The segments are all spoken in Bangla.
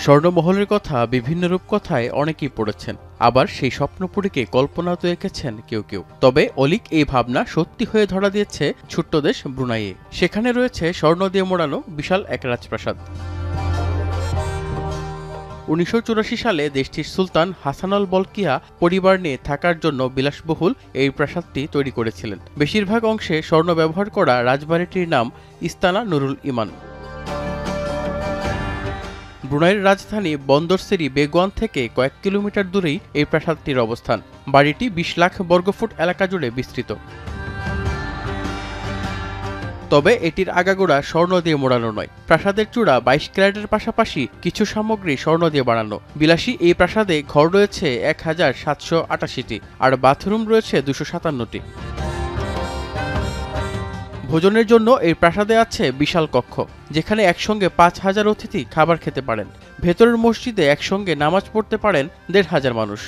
স্বর্ণমহলের কথা বিভিন্ন রূপকথায় অনেকেই পড়েছেন, আবার সেই স্বপ্নপুরীকে কল্পনাতে এঁকেছেন কেউ কেউ। তবে অলীক এই ভাবনা সত্যি হয়ে ধরা দিয়েছে ছোট্ট দেশ ব্রুনাইয়ে। সেখানে রয়েছে স্বর্ণ দিয়ে মোড়ানো বিশাল এক রাজপ্রাসাদ। ১৯৮৪ সালে দেশটির সুলতান হাসান আল বলকিয়া পরিবার নিয়ে থাকার জন্য বিলাসবহুল এই প্রাসাদটি তৈরি করেছিলেন। বেশিরভাগ অংশে স্বর্ণ ব্যবহার করা রাজবাড়িটির নাম ইস্তানা নুরুল ইমান। ব্রুনাইয়ের রাজধানী বন্দর সেরি বেগুয়ান থেকে কয়েক কিলোমিটার দূরেই এই প্রাসাদটির অবস্থান। বাড়িটি ২০ লাখ বর্গফুট এলাকা জুড়ে বিস্তৃত। তবে এটির আগাগোড়া স্বর্ণ দিয়ে মোড়ানো নয়। প্রাসাদের চূড়া ২২ ক্যারেটের পাশাপাশি কিছু সামগ্রী স্বর্ণ দিয়ে বানানো। বিলাসী এই প্রাসাদে ঘর রয়েছে ১,৭৮৮টি আর বাথরুম রয়েছে ২৫৭টি। ভোজনের জন্য এই প্রাসাদে আছে বিশাল কক্ষ, যেখানে একসঙ্গে ৫,০০০ অতিথি খাবার খেতে পারেন। ভেতরের মসজিদে একসঙ্গে নামাজ পড়তে পারেন ১,৫০০ মানুষ।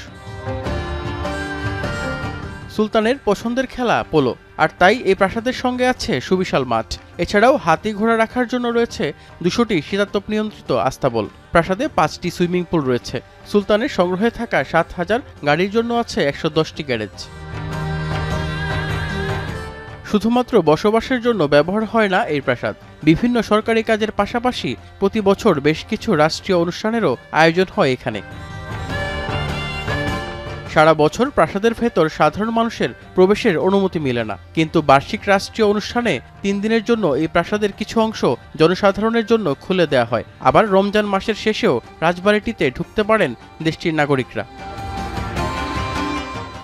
সুলতানের পছন্দের খেলা পোলো, আর তাই এই প্রাসাদের সঙ্গে আছে সুবিশাল মাঠ। এছাড়াও হাতি ঘোড়া রাখার জন্য রয়েছে ২০০টি শীতাতপ নিয়ন্ত্রিত আস্তাবল। প্রাসাদে ৫টি সুইমিং পুল রয়েছে। সুলতানের সংগ্রহে থাকা ৭,০০০ গাড়ির জন্য আছে ১১০টি গ্যারেজ। শুধুমাত্র বসবাসের জন্য ব্যবহার হয় না এই প্রাসাদ। বিভিন্ন সরকারি কাজের পাশাপাশি প্রতি বছর বেশ কিছু রাষ্ট্রীয় অনুষ্ঠানেরও আয়োজন হয় এখানে। সারা বছর প্রাসাদের ভেতর সাধারণ মানুষের প্রবেশের অনুমতি মেলে না, কিন্তু বার্ষিক রাষ্ট্রীয় অনুষ্ঠানে ৩ দিনের জন্য এই প্রাসাদের কিছু অংশ জনসাধারণের জন্য খুলে দেওয়া হয়। আবার রমজান মাসের শেষেও রাজবাড়িটিতে ঢুকতে পারেন দেশটির নাগরিকরা।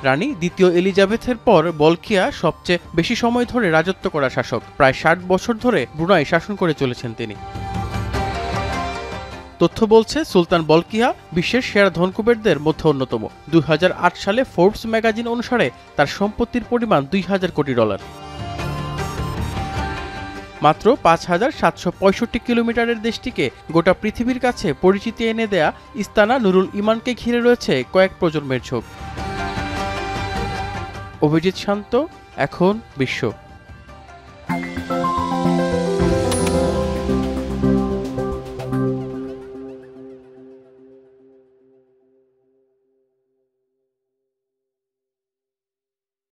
রানী দ্বিতীয় এলিজাবেথের পর বলকিয়া সবচেয়ে বেশি সময় ধরে রাজত্ব করা শাসক। প্রায় ৬০ বছর ধরে ব্রুনাই শাসন করে চলেছেন তিনি। তথ্য বলছে সুলতান বলকিয়া বিশ্বের সেরা ধনকুবেরদের মধ্যে অন্যতম। ২০০৮ সালে ফোর্বস ম্যাগাজিন অনুসারে তার সম্পত্তির পরিমাণ $২,০০০ কোটি। মাত্র ৫,৭৬৫ কিলোমিটারের দেশটিকে গোটা পৃথিবীর কাছে পরিচিতি এনে দেয়া ইস্তানা নুরুল ইমানকে ঘিরে রয়েছে কয়েক প্রজন্মের ঝোঁক। অভিজিৎ শান্ত, এখন বিশ্ব।